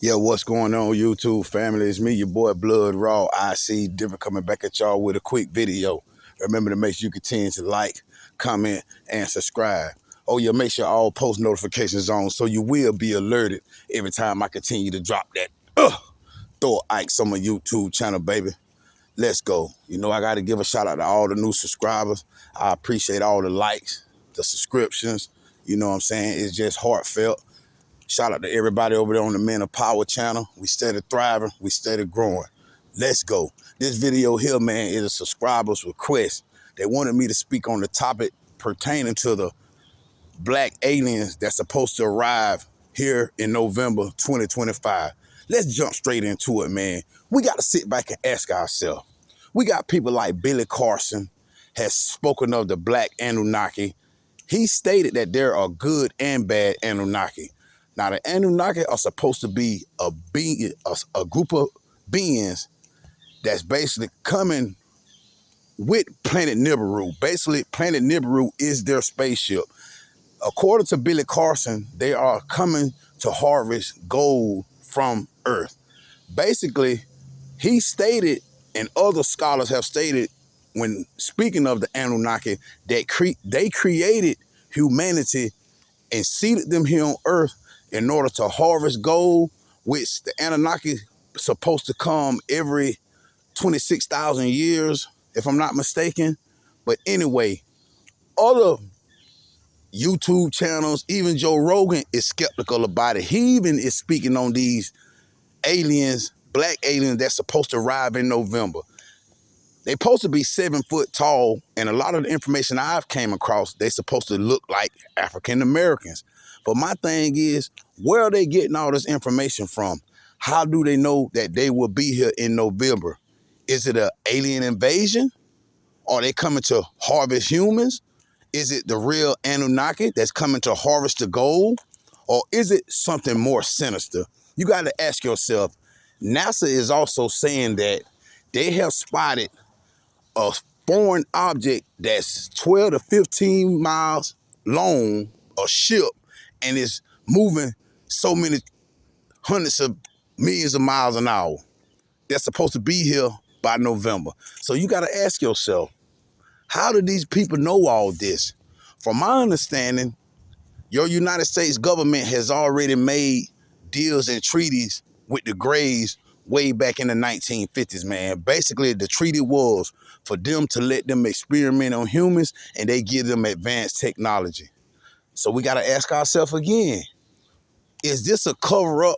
Yeah, what's going on, YouTube family? It's me, your boy Blood Raw. I see different coming back at y'all with a quick video. Remember to make sure you continue to like, comment, and subscribe. Oh yeah, make sure all post notifications on so you will be alerted every time I continue to drop that throw Ike's on my YouTube channel, baby. Let's go. You know, I got to give a shout out to all the new subscribers. I appreciate all the likes, the subscriptions. You know what I'm saying? It's just heartfelt. Shout out to everybody over there on the Men of Power channel. We steady thriving. We steady growing. Let's go. This video here, man, is a subscriber's request. They wanted me to speak on the topic pertaining to the black aliens that's supposed to arrive here in November 2025. Let's jump straight into it, man. We got to sit back and ask ourselves. We got people like Billy Carson has spoken of the black Anunnaki. He stated that there are good and bad Anunnaki. Now, the Anunnaki are supposed to be a group of beings that's basically coming with Planet Nibiru. Basically, Planet Nibiru is their spaceship. According to Billy Carson, they are coming to harvest gold from Earth. Basically, he stated, and other scholars have stated, when speaking of the Anunnaki, that they created humanity and seated them here on Earth in order to harvest gold, which the Anunnaki supposed to come every 26,000 years, if I'm not mistaken. But anyway, other YouTube channels, even Joe Rogan is skeptical about it. He even is speaking on these aliens, black aliens that's supposed to arrive in November. They supposed to be 7 foot tall, and a lot of the information I've came across, they supposed to look like African Americans. But my thing is, where are they getting all this information from? How do they know that they will be here in November? Is it an alien invasion? Are they coming to harvest humans? Is it the real Anunnaki that's coming to harvest the gold? Or is it something more sinister? You got to ask yourself. NASA is also saying that they have spotted a foreign object that's 12 to 15 miles long, a ship, and is moving so many hundreds of millions of miles an hour. That's supposed to be here by November. So you got to ask yourself, how do these people know all this? From my understanding, your United States government has already made deals and treaties with the Greys way back in the 1950s, man. Basically, the treaty was for them to let them experiment on humans, and they give them advanced technology. So we got to ask ourselves again, is this a cover-up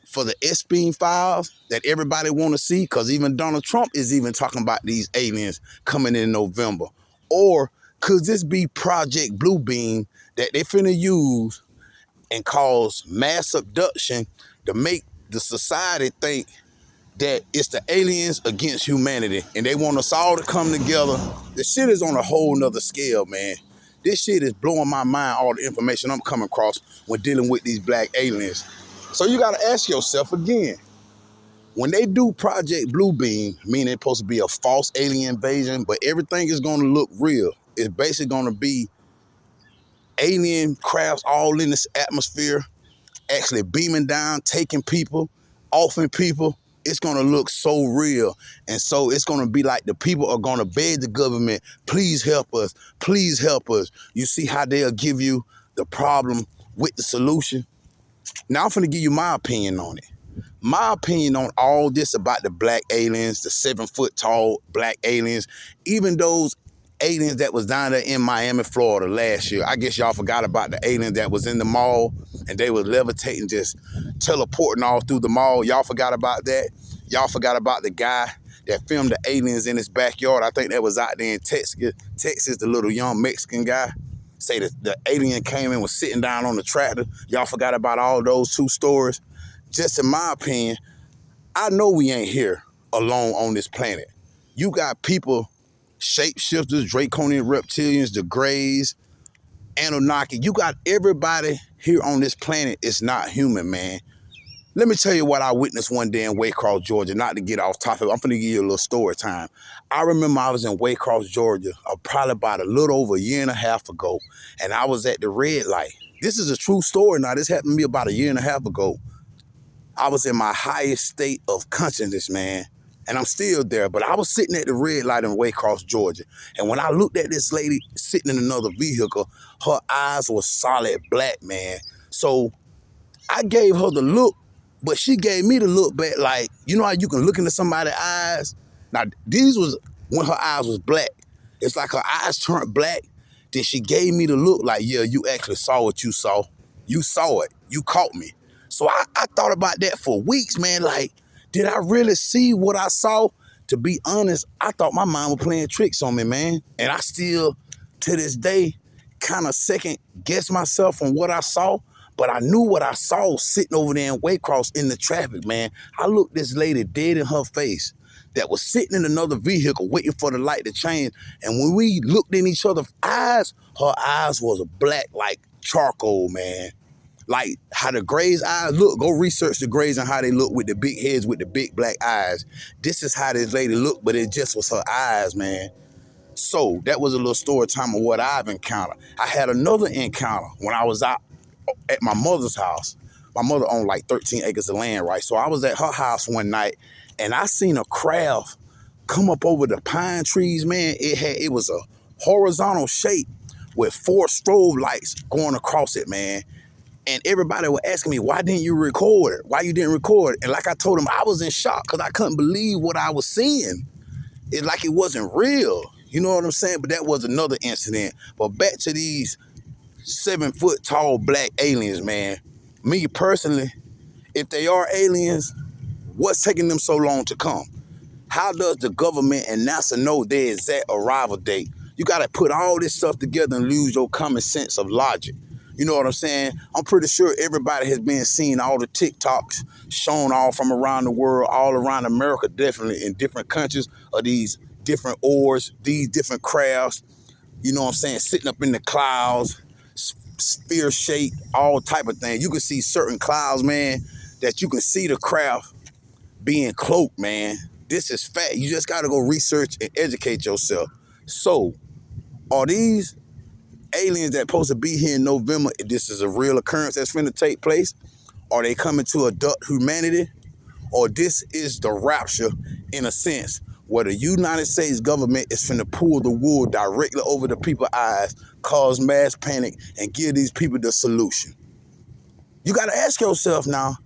for the Epstein files that everybody want to see? Because even Donald Trump is even talking about these aliens coming in November. Or could this be Project Bluebeam that they finna use and cause mass abduction to make the society think that it's the aliens against humanity and they want us all to come together? The shit is on a whole nother scale, man. This shit is blowing my mind, all the information I'm coming across when dealing with these black aliens. So you got to ask yourself again, when they do Project Bluebeam, meaning it's supposed to be a false alien invasion, but everything is going to look real. It's basically going to be alien crafts all in this atmosphere, actually beaming down, taking people, offing people. It's going to look so real. And so it's going to be like the people are going to beg the government, please help us, please help us. You see how they'll give you the problem with the solution? Now I'm going to give you my opinion on it. My opinion on all this about the black aliens, the 7 foot tall black aliens, even those aliens that was down there in Miami, Florida last year. I guess y'all forgot about the alien that was in the mall and they was levitating, just teleporting all through the mall. Y'all forgot about that. Y'all forgot about the guy that filmed the aliens in his backyard. I think that was out there in Texas, the little young Mexican guy. Say that the alien came and was sitting down on the tractor. Y'all forgot about all those two stories. Just in my opinion, I know we ain't here alone on this planet. You got people, shapeshifters, draconian reptilians, the Greys, Anunnaki. You got everybody here on this planet is not human, man. Let me tell you what I witnessed one day in Waycross, Georgia. Not to get off topic, I'm going to give you a little story time. I remember I was in Waycross, Georgia, probably about a little over a year and a half ago, and I was at the red light. This is a true story now. This happened to me about a year and a half ago. I was in my highest state of consciousness, man. And I'm still there, but I was sitting at the red light in Waycross, Georgia. And when I looked at this lady sitting in another vehicle, her eyes were solid black, man. So I gave her the look, but she gave me the look back like, you know how you can look into somebody's eyes? Now, these was when her eyes was black. It's like her eyes turned black. Then she gave me the look like, yeah, you actually saw what you saw. You saw it. You caught me. So I thought about that for weeks, man. Like, did I really see what I saw? To be honest, I thought my mind was playing tricks on me, man. And I still, to this day, kind of second guess myself on what I saw. But I knew what I saw sitting over there in Waycross in the traffic, man. I looked this lady dead in her face that was sitting in another vehicle waiting for the light to change. And when we looked in each other's eyes, her eyes was black like charcoal, man. Like how the Greys' eyes look. Go research the Greys and how they look with the big heads with the big black eyes. This is how this lady looked, but it just was her eyes, man. So that was a little story time of what I've encountered. I had another encounter when I was out at my mother's house. My mother owned like 13 acres of land, right? So I was at her house one night and I seen a craft come up over the pine trees, man. It was a horizontal shape with 4 strobe lights going across it, man. And everybody was asking me, why didn't you record it? Why you didn't record it? And like I told them, I was in shock because I couldn't believe what I was seeing. It's like it wasn't real. You know what I'm saying? But that was another incident. But back to these 7-foot tall black aliens, man. Me personally, if they are aliens, what's taking them so long to come? How does the government and NASA know their exact arrival date? You got to put all this stuff together and lose your common sense of logic. You know what I'm saying? I'm pretty sure everybody has been seeing all the TikToks shown all from around the world, all around America, definitely in different countries, of these different oars, these different crafts, you know what I'm saying, sitting up in the clouds, spear shape, all type of things. You can see certain clouds, man, that you can see the craft being cloaked, man. This is fact. You just got to go research and educate yourself. So, are these aliens that supposed to be here in November, if this is a real occurrence that's finna take place? Are they coming to abduct humanity? Or this is the rapture in a sense where the United States government is finna pull the wool directly over the people's eyes, cause mass panic, and give these people the solution? You got to ask yourself now,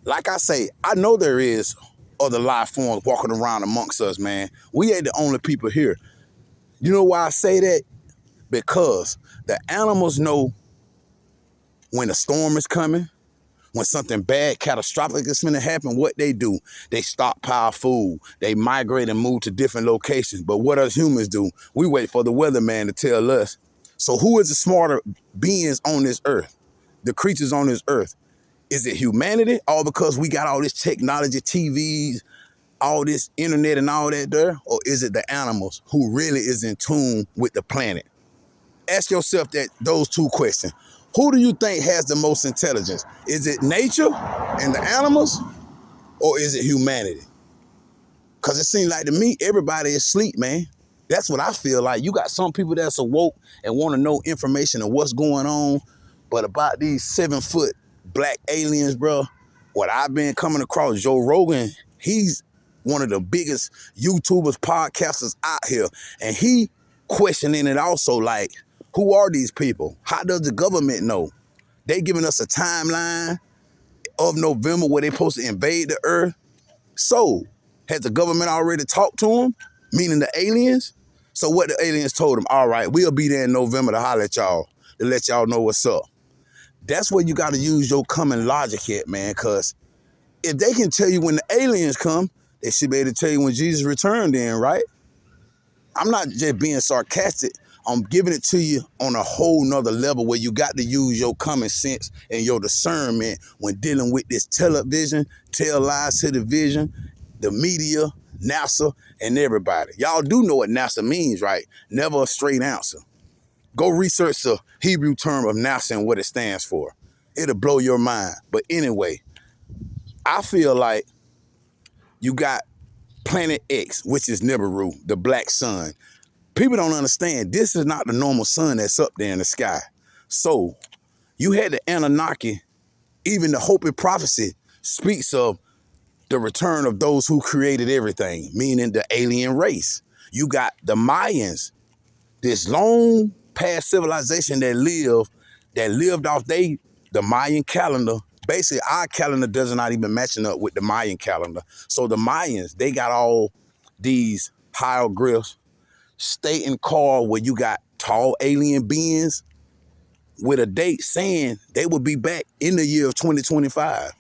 like I say, I know there is other life forms walking around amongst us, man. We ain't the only people here. You know why I say that? Because the animals know when a storm is coming, when something bad, catastrophic is going to happen. What they do, they stockpile food. They migrate and move to different locations. But what us humans do, we wait for the weatherman to tell us. So who is the smarter beings on this earth? The creatures on this earth? Is it humanity? All because we got all this technology, TVs, all this internet and all that there? Or is it the animals who really is in tune with the planet? Ask yourself those 2 questions. Who do you think has the most intelligence? Is it nature and the animals, or is it humanity? Because it seems like to me, everybody is asleep, man. That's what I feel like. You got some people that's awoke and want to know information of what's going on, but about these 7-foot black aliens, bro, what I've been coming across, Joe Rogan, he's one of the biggest YouTubers, podcasters out here, and he questioning it also, like, who are these people? How does the government know? They giving us a timeline of November where they supposed to invade the earth. So, has the government already talked to them, meaning the aliens? So what the aliens told them, all right, we'll be there in November to holler at y'all, to let y'all know what's up. That's where you got to use your common logic at, man, because if they can tell you when the aliens come, they should be able to tell you when Jesus returned then, right? I'm not just being sarcastic. I'm giving it to you on a whole nother level where you got to use your common sense and your discernment when dealing with this television, tell lies to the vision, the media, NASA, and everybody. Y'all do know what NASA means, right? Never a straight answer. Go research the Hebrew term of NASA and what it stands for. It'll blow your mind. But anyway, I feel like you got Planet X, which is Nibiru, the black sun. People don't understand, this is not the normal sun that's up there in the sky. So you had the Anunnaki, even the Hopi prophecy speaks of the return of those who created everything, meaning the alien race. You got the Mayans, this long past civilization that lived off the Mayan calendar. Basically, our calendar does not even matching up with the Mayan calendar. So the Mayans, they got all these hieroglyphs stating card where you got tall alien beings with a date saying they will be back in the year of 2025.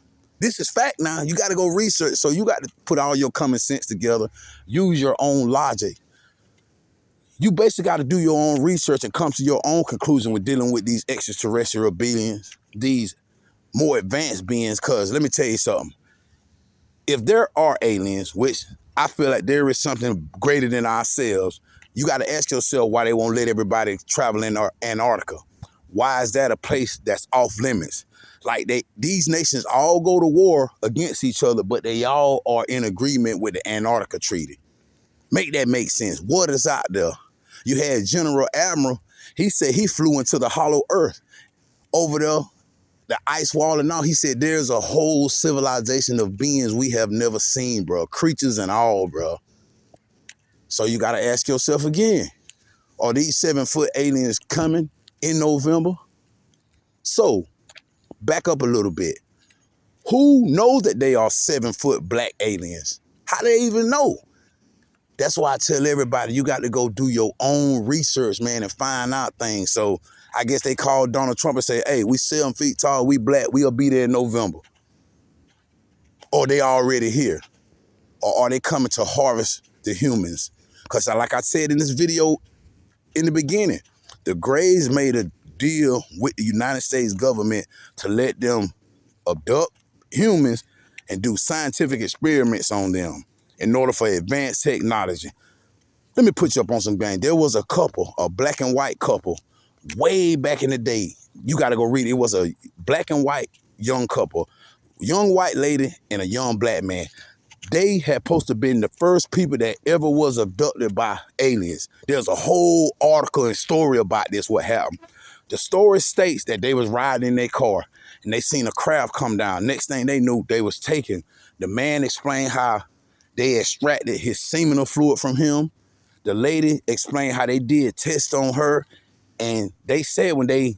This is fact now. You got to go research. So you got to put all your common sense together, use your own logic. You basically got to do your own research and come to your own conclusion with dealing with these extraterrestrial beings, these more advanced beings. Because let me tell you something. If there are aliens, which I feel like there is something greater than ourselves, you got to ask yourself why they won't let everybody travel in Antarctica. Why is that a place that's off limits? Like these nations all go to war against each other, but they all are in agreement with the Antarctica Treaty. Make that make sense. What is out there? You had General Admiral. He said he flew into the hollow earth over there, the ice wall and all. He said there's a whole civilization of beings we have never seen, bro. Creatures and all, bro. So you got to ask yourself again, are these 7-foot aliens coming in November? So back up a little bit. Who knows that they are 7-foot black aliens? How do they even know? That's why I tell everybody, you got to go do your own research, man, and find out things. So I guess they called Donald Trump and say, hey, we 7 feet tall, we black, we'll be there in November. Or they already here. Or are they coming to harvest the humans? Because like I said in this video in the beginning, the Greys made a deal with the United States government to let them abduct humans and do scientific experiments on them in order for advanced technology. Let me put you up on some game. There was a couple, a black and white couple, way back in the day. You got to go read it. It was a black and white young couple, young white lady and a young black man. They had supposed to been the first people that ever was abducted by aliens. There's a whole article and story about this, what happened. The story states that they was riding in their car and they seen a craft come down. Next thing they knew, they was taken. The man explained how they extracted his seminal fluid from him. The lady explained how they did tests on her. And they said when they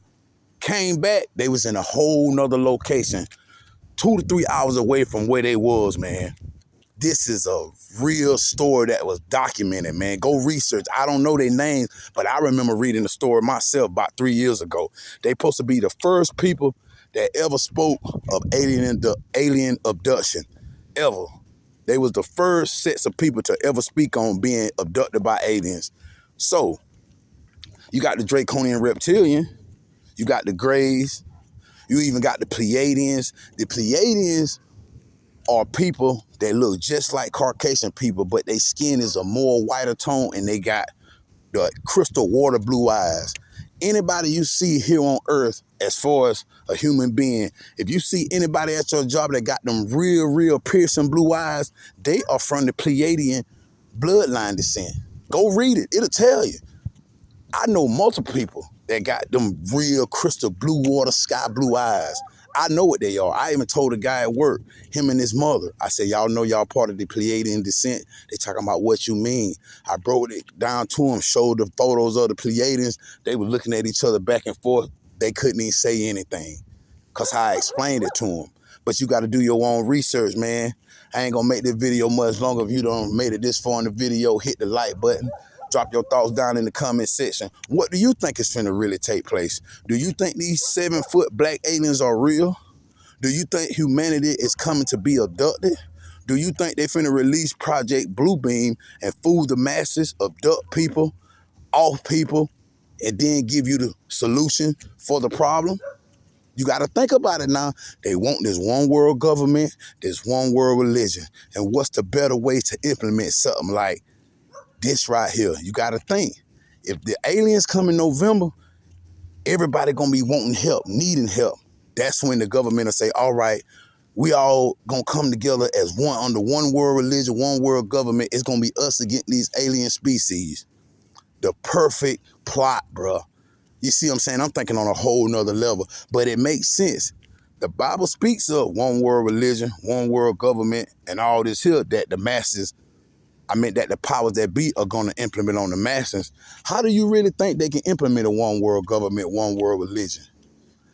came back, they was in a whole nother location, 2 to 3 hours away from where they was, man. This is a real story that was documented, man. Go research. I don't know their names, but I remember reading the story myself about 3 years ago. They supposed to be the first people that ever spoke of alien abduction, ever. They was the first sets of people to ever speak on being abducted by aliens. So, you got the Draconian reptilian, you got the Greys, you even got the Pleiadians. The Pleiadians are people that look just like Caucasian people, but their skin is a more whiter tone and they got the crystal water blue eyes. Anybody you see here on Earth, as far as a human being, if you see anybody at your job that got them real piercing blue eyes, they are from the Pleiadian bloodline descent. Go read it. It'll tell you. I know multiple people that got them real crystal blue water, sky blue eyes. I know what they are. I even told a guy at work, him and his mother, I said, y'all know y'all part of the Pleiadian descent? They talking about what you mean. I broke it down to them, showed the photos of the Pleiadians. They were looking at each other back and forth. They couldn't even say anything because how I explained it to them. But you got to do your own research, man. I ain't going to make this video much longer. If you don't made it this far in the video, hit the like button. Drop your thoughts down in the comment section. What do you think is finna really take place? Do you think these 7-foot black aliens are real? Do you think humanity is coming to be abducted? Do you think they finna release Project Bluebeam and fool the masses, abduct people, off people, and then give you the solution for the problem? You got to think about it now. They want this one world government, this one world religion. And what's the better way to implement something like this right here? You got to think. If the aliens come in November, everybody going to be wanting help, needing help. That's when the government will say, all right, we all going to come together as one under one world religion, one world government. It's going to be us against these alien species. The perfect plot, bro. You see what I'm saying? I'm thinking on a whole nother level, but it makes sense. The Bible speaks of one world religion, one world government, and all this here that the masses, that the powers that be are going to implement on the masses. How do you really think they can implement a one world government, one world religion?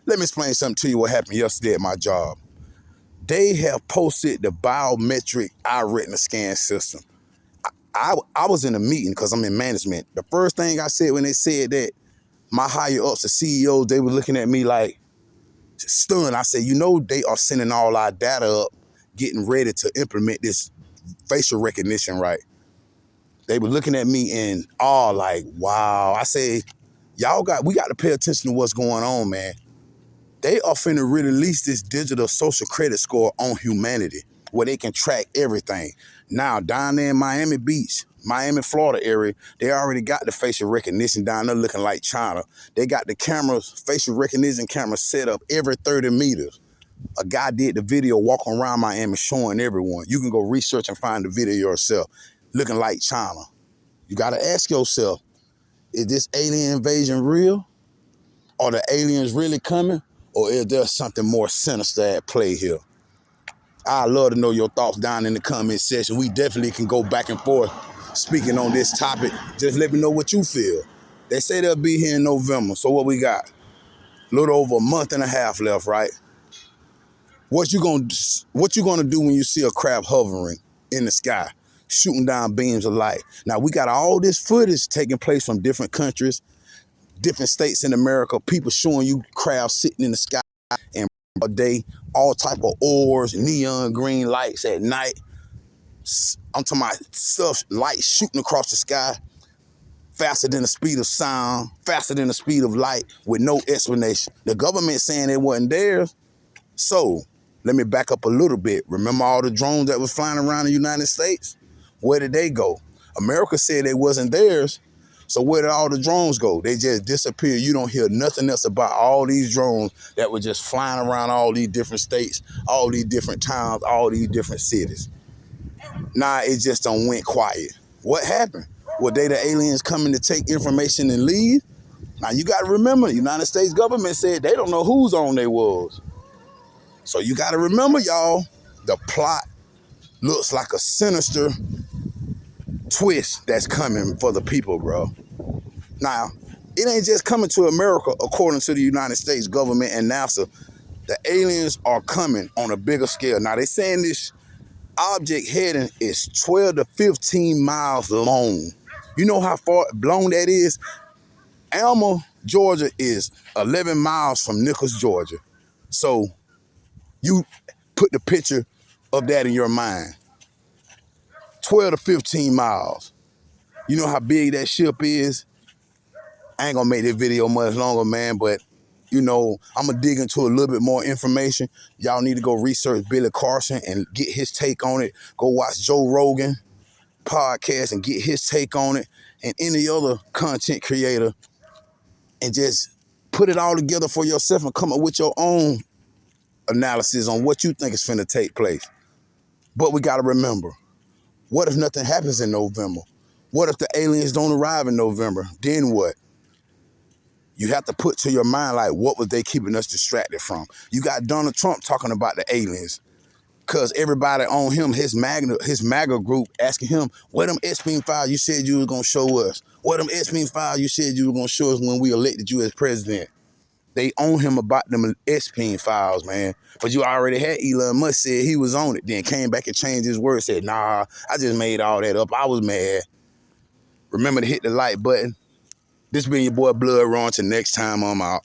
Let me explain something to you what happened yesterday at my job. They have posted the biometric eye retina scan system. I was in a meeting because I'm in management. The first thing I said when they said that, my higher ups, the CEOs, they were looking at me like stunned. I said, they are sending all our data up, getting ready to implement this facial recognition, right? They were looking at me in awe like, wow. I say, we got to pay attention to what's going on, man. They are finna release this digital social credit score on humanity where they can track everything. Now, down there in Miami Beach, Miami, Florida area, they already got the facial recognition down there looking like China. They got the facial recognition cameras set up every 30 meters. A guy did the video walking around Miami showing everyone. You can go research and find the video yourself, looking like China. You got to ask yourself, is this alien invasion real? Are the aliens really coming? Or is there something more sinister at play here? I'd love to know your thoughts down in the comment section. We definitely can go back and forth speaking on this topic. Just let me know what you feel. They say they'll be here in November. So what we got? A little over a month and a half left, right? What you gonna do when you see a craft hovering in the sky, shooting down beams of light? Now, we got all this footage taking place from different countries, different states in America, people showing you crowds sitting in the sky and all day, all type of orbs, neon green lights at night. I'm talking about stuff, light shooting across the sky faster than the speed of sound, faster than the speed of light with no explanation. The government saying it wasn't theirs. So let me back up a little bit. Remember all the drones that was flying around the United States? Where did they go? America said they wasn't theirs. So where did all the drones go? They just disappeared. You don't hear nothing else about all these drones that were just flying around all these different states, all these different towns, all these different cities. Nah, it just done went quiet. What happened? Were they the aliens coming to take information and leave? Now you got to remember, the United States government said they don't know whose on they was. So you got to remember, y'all, the plot looks like a sinister twist that's coming for the people, bro. Now, it ain't just coming to America, according to the United States government and NASA. The aliens are coming on a bigger scale. Now, they saying this object heading is 12 to 15 miles long. You know how far long that is? Alma, Georgia is 11 miles from Nichols, Georgia. So you put the picture of that in your mind. 12 to 15 miles. You know how big that ship is? I ain't gonna make this video much longer, man, but I'm gonna dig into a little bit more information. Y'all need to go research Billy Carson and get his take on it. Go watch Joe Rogan podcast and get his take on it, and any other content creator, and just put it all together for yourself and come up with your own analysis on what you think is finna take place. But we gotta remember, what if nothing happens in November? What if the aliens don't arrive in November? Then what? You have to put to your mind, like, what was they keeping us distracted from? You got Donald Trump talking about the aliens, because everybody on him, his MAGA group, asking him, where them Epstein files you said you were going to show us? Where them Epstein files you said you were going to show us when we elected you as president? They own him about them Epstein files, man. But you already had Elon Musk said he was on it, then came back and changed his word, said, nah, I just made all that up. I was mad. Remember to hit the like button. This been your boy Blood Raw. Till next time, I'm out.